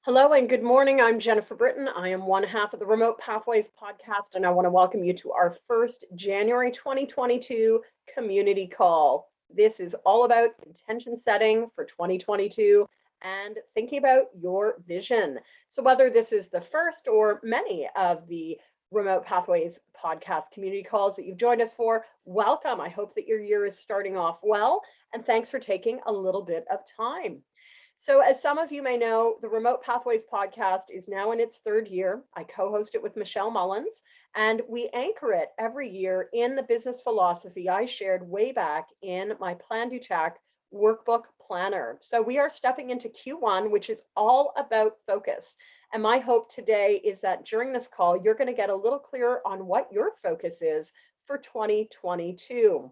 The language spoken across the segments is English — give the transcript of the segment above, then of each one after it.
Hello and good morning. I'm Jennifer Britton. I am one half of the Remote Pathways podcast, and I want to welcome you to our first January 2022 community call. This is all about intention setting for 2022 and thinking about your vision. So, whether this is the first or many of the Remote Pathways podcast community calls that you've joined us for, welcome. I hope that your year is starting off well, and thanks for taking a little bit of time. So, as some of you may know, the Remote Pathways podcast is now in its third year. I co host it with Michelle Mullins, and we anchor it every year in the business philosophy I shared way back in my Plan Du Tac workbook planner. So, we are stepping into Q1, which is all about focus. And my hope today is that during this call, you're going to get a little clearer on what your focus is for 2022.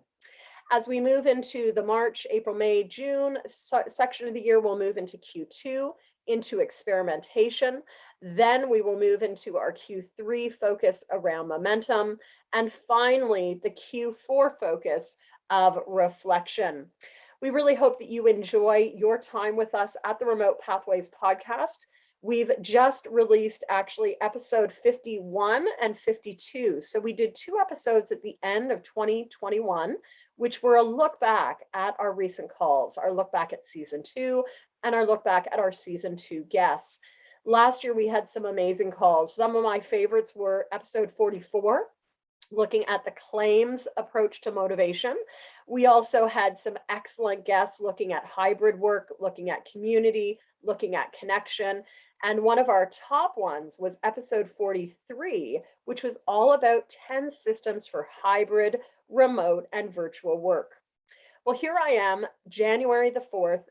As we move into the March, April, May, June section of the year, we'll move into Q2, into experimentation. Then we will move into our Q3 focus around momentum. And finally, the Q4 focus of reflection. We really hope that you enjoy your time with us at the Remote Pathways podcast. We've just released actually episode 51 and 52. So we did two episodes at the end of 2021, which were a look back at our recent calls, our look back at season 2, and our look back at our season 2 guests. Last year, we had some amazing calls. Some of my favorites were episode 44, looking at the claims approach to motivation. We also had some excellent guests looking at hybrid work, looking at community, looking at connection. And one of our top ones was episode 43, which was all about 10 systems for hybrid, remote, and virtual work. Well, here I am, January the 4th,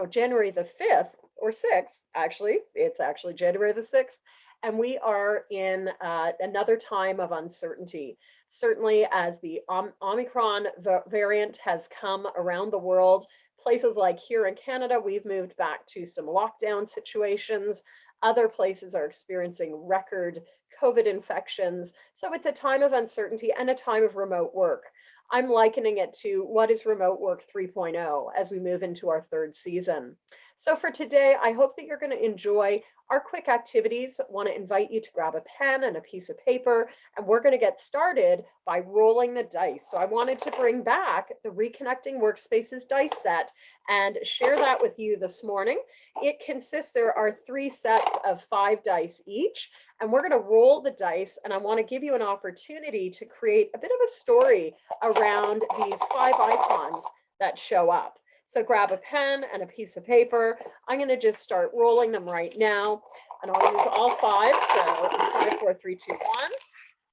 January the 5th or 6th, actually. It's actually January the 6th. And we are in another time of uncertainty. Certainly, as the Omicron variant has come around the world, places like here in Canada, we've moved back to some lockdown situations. Other places are experiencing record COVID infections. So it's a time of uncertainty and a time of remote work. I'm likening it to what is remote work 3.0 as we move into our third season. So for today, I hope that you're going to enjoy our quick activities. I want to invite you to grab a pen and a piece of paper, and we're going to get started by rolling the dice. So I wanted to bring back the Reconnecting Workspaces dice set and share that with you this morning. There are 3 sets of 5 dice each, and we're going to roll the dice, and I want to give you an opportunity to create a bit of a story around these 5 icons that show up. So grab a pen and a piece of paper. I'm going to just start rolling them right now, and I'll use all 5. So 5, 4, 3, 2, 1,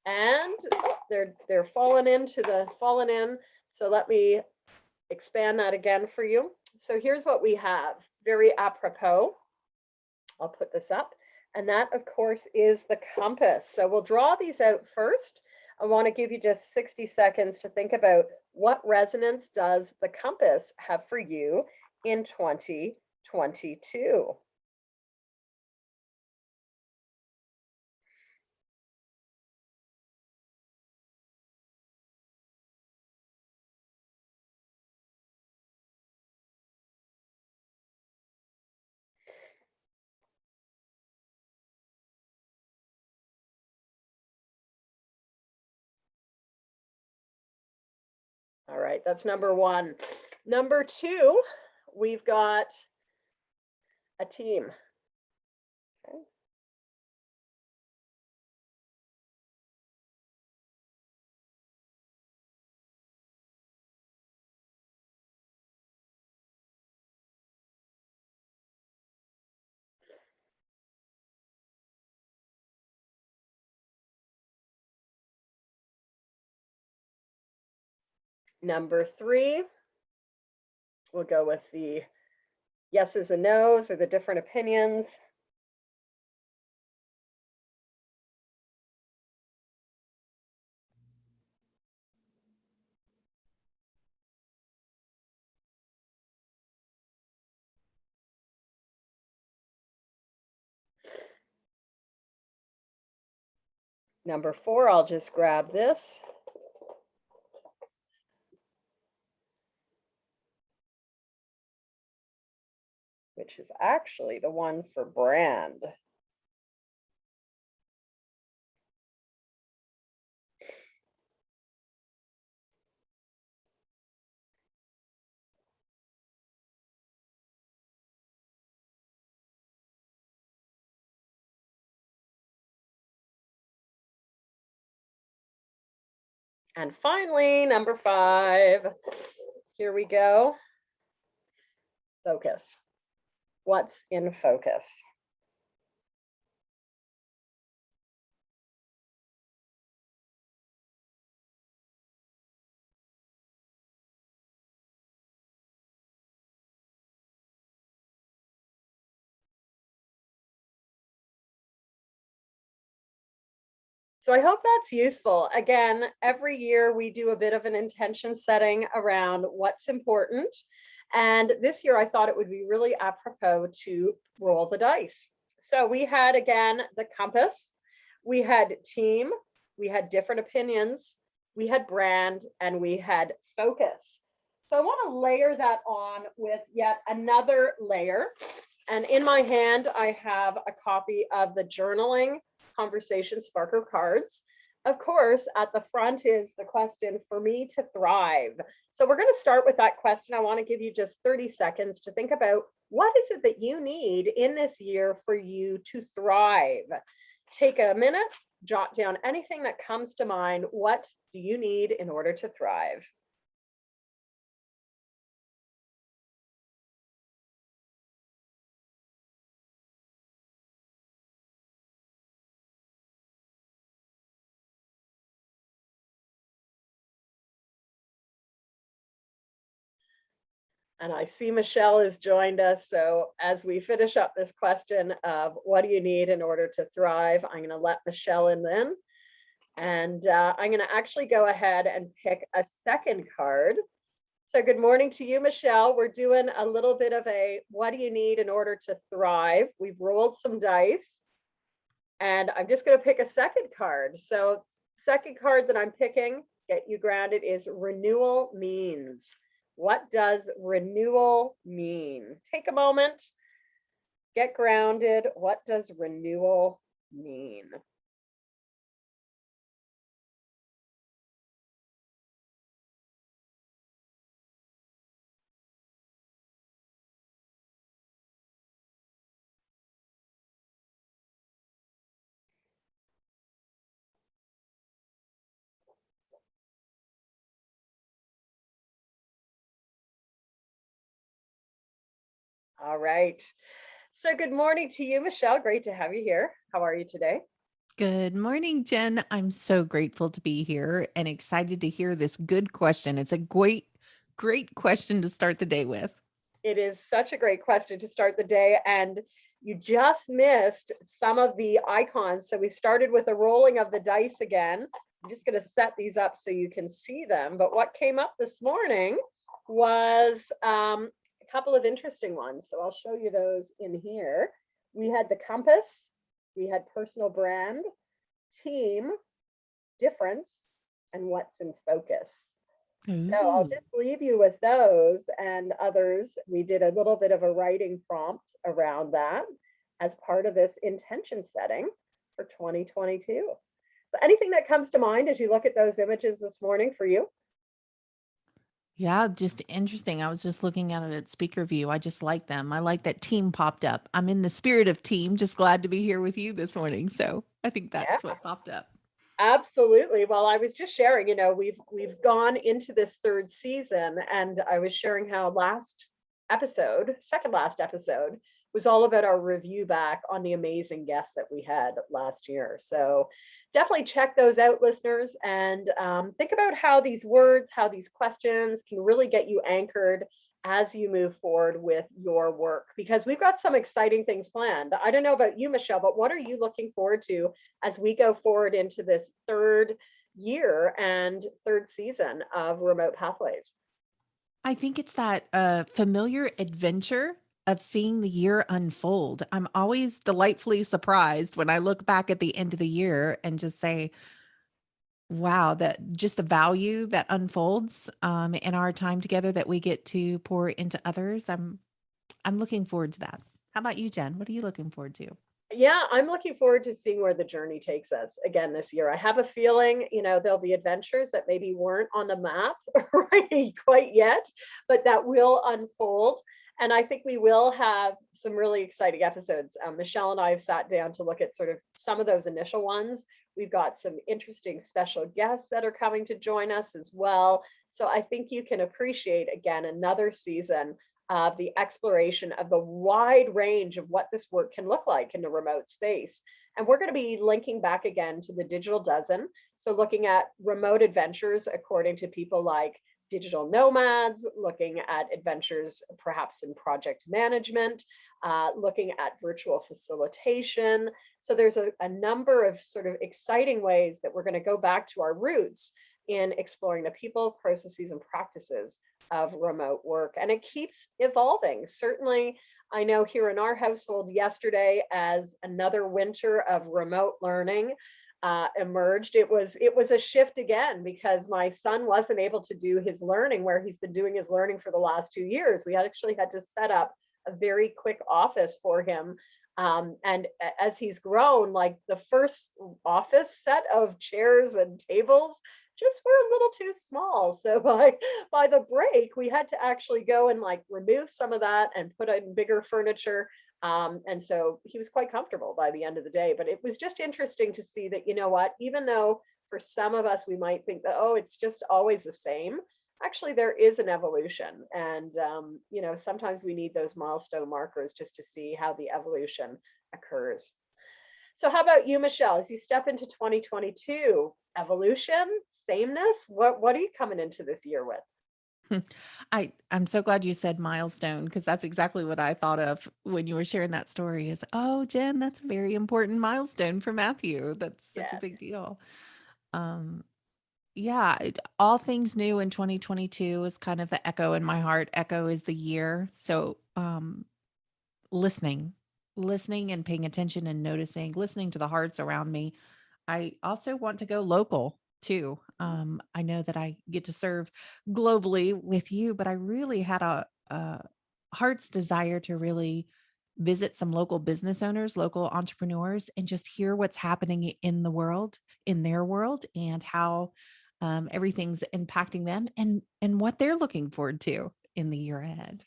and they're falling in. So let me expand that again for you. So here's what we have. Very apropos. I'll put this up, and that, of course, is the compass. So we'll draw these out first. I want to give you just 60 seconds to think about what resonance does the compass have for you in 2022. All right, that's number 1. Number 2, we've got a team. Okay. Number 3, we'll go with the yeses and nos, or the different opinions. Number 4, I'll just grab this. which is actually the one for brand. And finally, number 5. Here we go. Focus. What's in focus? So I hope that's useful. Again, every year we do a bit of an intention setting around what's important. And this year I thought it would be really apropos to roll the dice. So we had, again, the compass, we had team, we had different opinions, we had brand, and we had focus. So I want to layer that on with yet another layer. And in my hand, I have a copy of the journaling conversation sparker cards. Of course, at the front is the question for me to thrive. So we're going to start with that question. I want to give you just 30 seconds to think about what is it that you need in this year for you to thrive. Take a minute, jot down anything that comes to mind. What do you need in order to thrive? And I see Michelle has joined us. So as we finish up this question of what do you need in order to thrive, I'm going to let Michelle in then. And I'm going to actually go ahead and pick a second card. So good morning to you, Michelle. We're doing a little bit of a what do you need in order to thrive? We've rolled some dice. And I'm just going to pick a second card. So second card that I'm picking, get you grounded, is renewal means. What does renewal mean? Take a moment, get grounded. What does renewal mean? All right. So good morning to you, Michelle. Great to have you here. How are you today? Good morning, Jen. I'm so grateful to be here and excited to hear this good question. It's a great question to start the day with. It is such a great question to start the day. And you just missed some of the icons. So we started with a rolling of the dice again. I'm just going to set these up so you can see them. But what came up this morning was a couple of interesting ones. So I'll show you those in here. We had the compass, we had personal brand, team, difference, and what's in focus. So I'll Ooh. just leave you with those and others. We did a little bit of a writing prompt around that as part of this intention setting for 2022. So anything that comes to mind as you look at those images this morning for you? Yeah, just interesting. I was just looking at it at speaker view. I just like them. I like that team popped up. I'm in the spirit of team, just glad to be here with you this morning. So I think Yeah, that's what popped up. absolutely. Well, I was just sharing, we've gone into this third season, and I was sharing how last episode, second last episode, was all about our review back on the amazing guests that we had last year. So definitely check those out, listeners, and think about how these words, how these questions can really get you anchored as you move forward with your work, because we've got some exciting things planned. I don't know about you, Michelle, but what are you looking forward to as we go forward into this third year and third season of Remote Pathways? I think it's that familiar adventure of seeing the year unfold. I'm always delightfully surprised when I look back at the end of the year and just say, wow, that just the value that unfolds in our time together that we get to pour into others. I'm looking forward to that. How about you, Jen? What are you looking forward to? Yeah, I'm looking forward to seeing where the journey takes us again this year. I have a feeling, there'll be adventures that maybe weren't on the map right quite yet, but that will unfold. And I think we will have some really exciting episodes. Michelle and I have sat down to look at sort of some of those initial ones. We've got some interesting special guests that are coming to join us as well. So I think you can appreciate again another season of the exploration of the wide range of what this work can look like in a remote space. And we're going to be linking back again to the Digital Dozen. So, looking at remote adventures according to people like digital nomads, looking at adventures perhaps in project management, looking at virtual facilitation. So, there's a number of sort of exciting ways that we're going to go back to our roots in exploring the people, processes, and practices of remote work. And it keeps evolving. Certainly, I know here in our household yesterday, as another winter of remote learning emerged, it was a shift again because my son wasn't able to do his learning where he's been doing his learning for the last 2 years. We actually had to set up a very quick office for him. And as he's grown, like the first office set of chairs and tables just were a little too small. So by the break, we had to actually go and like remove some of that and put in bigger furniture. And so he was quite comfortable by the end of the day. But it was just interesting to see that, you know what, even though for some of us we might think that, oh, it's just always the same. Actually, there is an evolution. And, sometimes we need those milestone markers just to see how the evolution occurs. So how about you, Michelle, as you step into 2022, evolution, sameness? What are you coming into this year with? I'm so glad you said milestone because that's exactly what I thought of when you were sharing that story is, oh, Jen, that's a very important milestone for Matthew. That's such a Yes. big deal. Um, yeah, all things new in 2022 is kind of the echo in my heart. Echo is the year. So, listening, listening and paying attention and noticing, listening to the hearts around me. I also want to go local too. I know that I get to serve globally with you, but I really had a heart's desire to really visit some local business owners, local entrepreneurs, and just hear what's happening in the world, in their world, and how everything's impacting them and what they're looking forward to in the year ahead.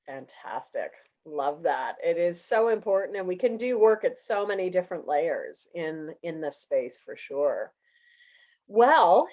Fantastic. Love that. It is so important, and we can do work at so many different layers in this space for sure. Well,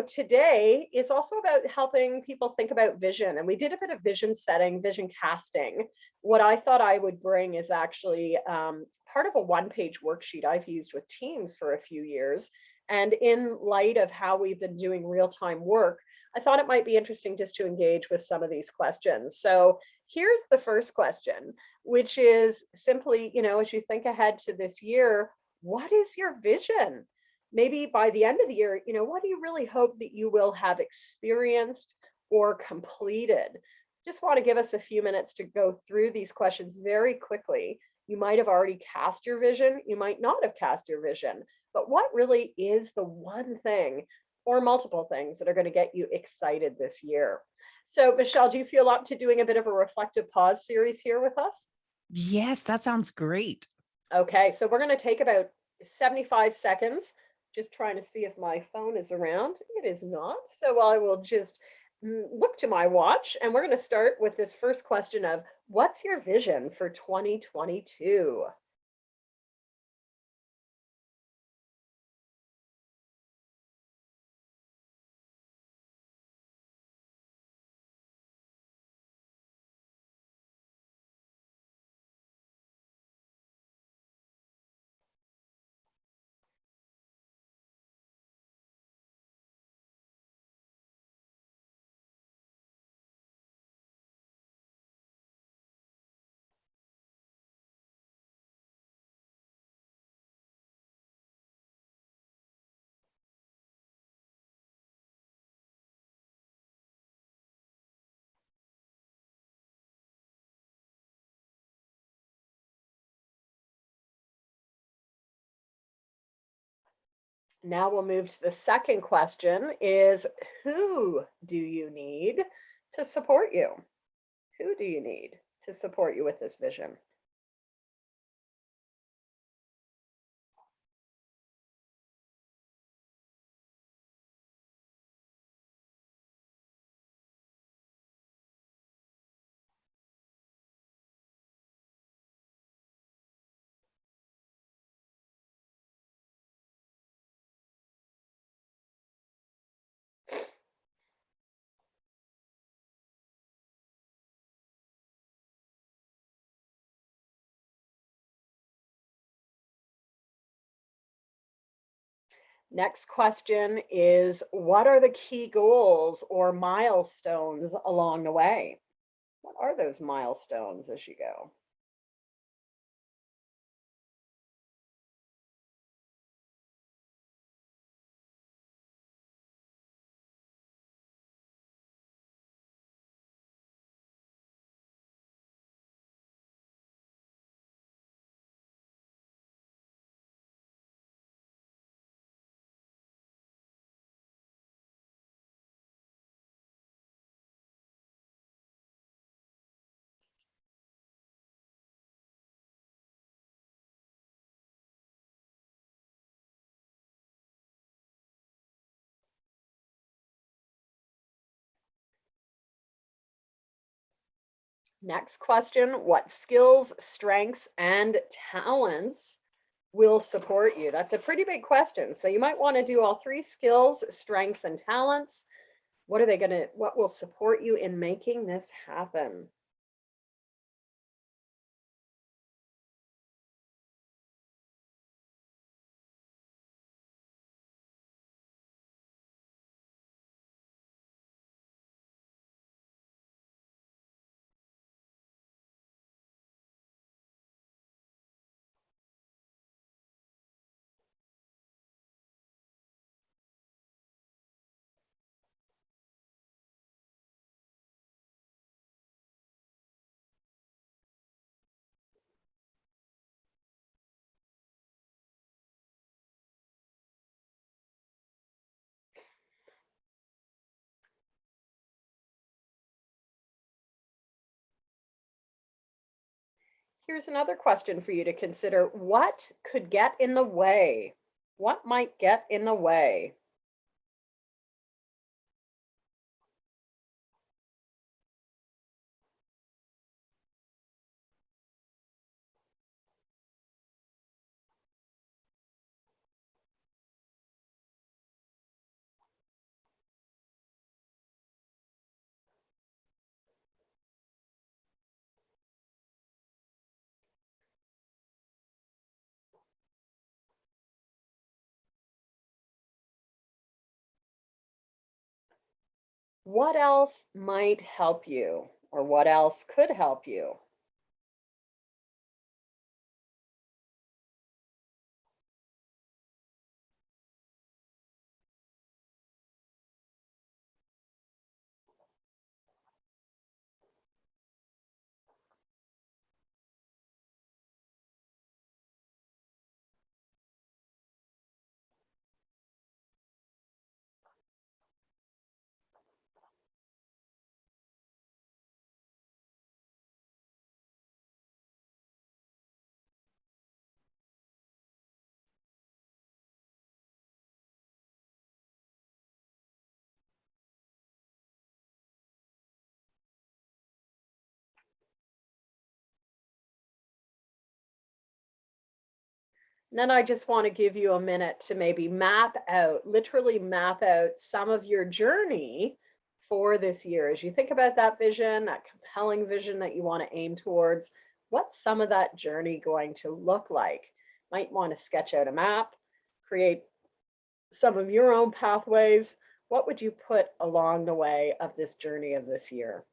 today is also about helping people think about vision. And we did a bit of vision setting, vision casting. What I thought I would bring is actually part of a one-page worksheet I've used with teams for a few years. And in light of how we've been doing real-time work, I thought it might be interesting just to engage with some of these questions. So here's the first question, which is simply, as you think ahead to this year, what is your vision? Maybe by the end of the year, what do you really hope that you will have experienced or completed? Just want to give us a few minutes to go through these questions very quickly. You might have already cast your vision, you might not have cast your vision, but what really is the one thing or multiple things that are going to get you excited this year? So, Michelle, do you feel up to doing a bit of a reflective pause series here with us? Yes, that sounds great. Okay, so we're going to take about 75 seconds. Just trying to see if my phone is around. It is not. So I will just look to my watch and we're going to start with this first question of what's your vision for 2022? Now we'll move to the second question is who do you need to support you? Who do you need to support you with this vision? Next question is, what are the key goals or milestones along the way? What are those milestones as you go? Next question, what skills, strengths, and talents will support you? That's a pretty big question. So you might want to do all three: skills, strengths, and talents. What will support you in making this happen? Here's another question for you to consider. What could get in the way? What might get in the way? What else might help you, or what else could help you? And then I just want to give you a minute to maybe literally map out some of your journey for this year. As you think about that vision, that compelling vision that you want to aim towards, what's some of that journey going to look like? Might want to sketch out a map, create some of your own pathways. What would you put along the way of this journey of this year?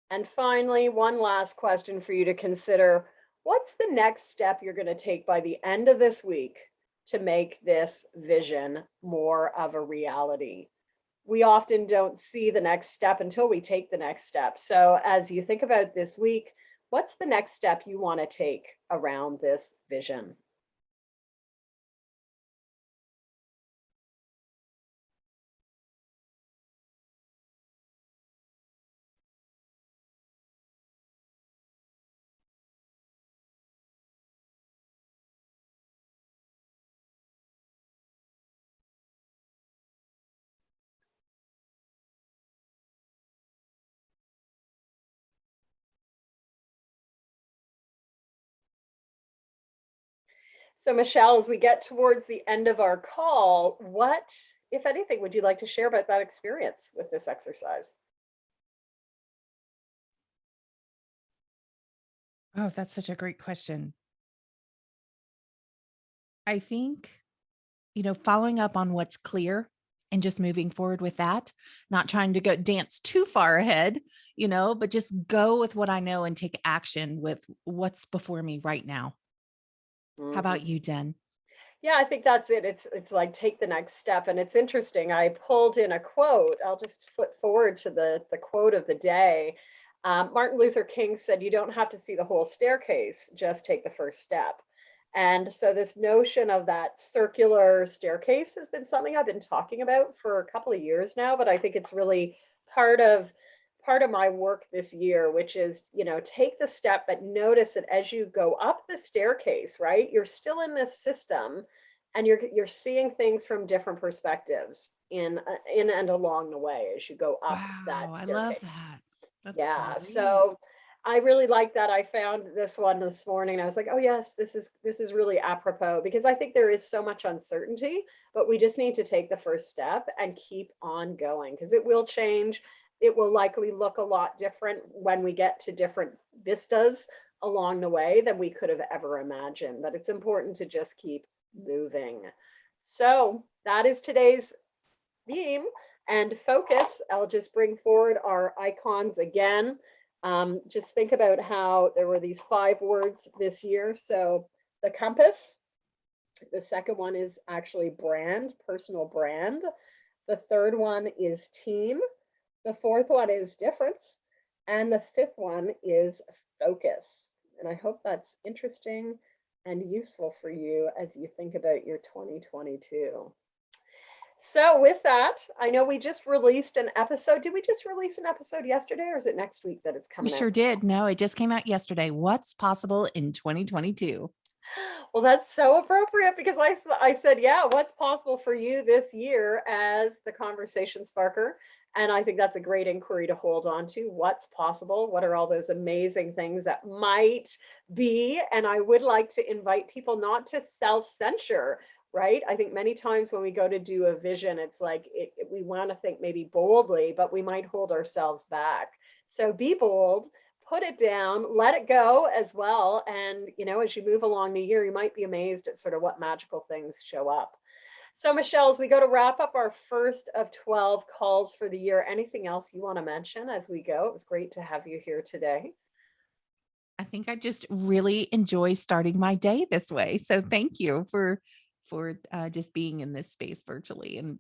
And finally, one last question for you to consider. What's the next step you're going to take by the end of this week to make this vision more of a reality? We often don't see the next step until we take the next step. So, as you think about this week, what's the next step you want to take around this vision? So, Michelle, as we get towards the end of our call, what, if anything, would you like to share about that experience with this exercise? Oh, that's such a great question. I think, following up on what's clear and just moving forward with that, not trying to go dance too far ahead, but just go with what I know and take action with what's before me right now. How Mhm. about you, Jen? Yeah, I think that's it. It's like take the next step, and it's interesting. I pulled in a quote. I'll just flip forward to the quote of the day. Martin Luther King said, "You don't have to see the whole staircase; just take the first step." And so, this notion of that circular staircase has been something I've been talking about for a couple of years now. But I think it's really part of part of my work this year, which is, take the step, but notice that as you go up the staircase, right, you're still in this system, and you're seeing things from different perspectives in and along the way as you go up Wow, that I love staircase. that. That's Yeah, great. so I really like that. I found this one this morning. I was like, "Oh yes, this is really apropos," because I think there is so much uncertainty, but we just need to take the first step and keep on going because it will change. It will likely look a lot different when we get to different vistas along the way than we could have ever imagined. But it's important to just keep moving. So that is today's theme and focus. I'll just bring forward our icons again. Just think about how there were these 5 words this year. So the compass, the second one is actually brand, personal brand. The third one is team. The fourth one is difference. And the fifth one is focus. And I hope that's interesting and useful for you as you think about your 2022. So with that, I know we just released an episode. Did we just release an episode yesterday, or is it next week that it's We coming out? sure did. No, it just came out yesterday. What's possible in 2022? Well, that's so appropriate because I said, yeah, what's possible for you this year as the conversation sparker? And I think that's a great inquiry to hold on to. What's possible? What are all those amazing things that might be? And I would like to invite people not to self censure, right? I think many times when we go to do a vision, it's like we want to think maybe boldly, but we might hold ourselves back. So be bold, put it down, let it go as well. And, as you move along the year, you might be amazed at sort of what magical things show up. So, Michelle, as we go to wrap up our first of 12 calls for the year, anything else you want to mention as we go? It was great to have you here today. I think I just really enjoy starting my day this way. So thank you for just being in this space virtually, and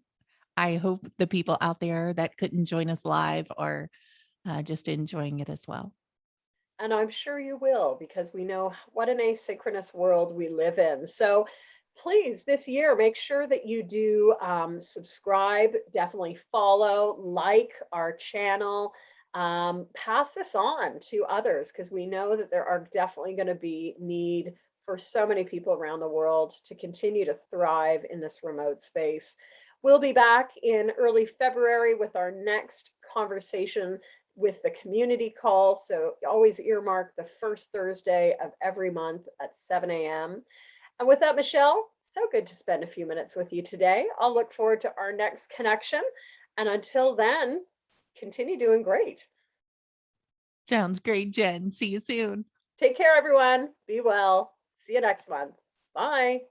I hope the people out there that couldn't join us live are just enjoying it as well. And I'm sure you will, because we know what an asynchronous world we live in. So please, this year, make sure that you do subscribe, definitely follow, like our channel, pass this on to others, because we know that there are definitely going to be need for so many people around the world to continue to thrive in this remote space. We'll be back in early February with our next conversation with the community call. So always earmark the first Thursday of every month at 7 a.m. And with that, Michelle, so good to spend a few minutes with you today. I'll look forward to our next connection. And until then, continue doing great. Sounds great, Jen. See you soon. Take care, everyone. Be well. See you next month. Bye.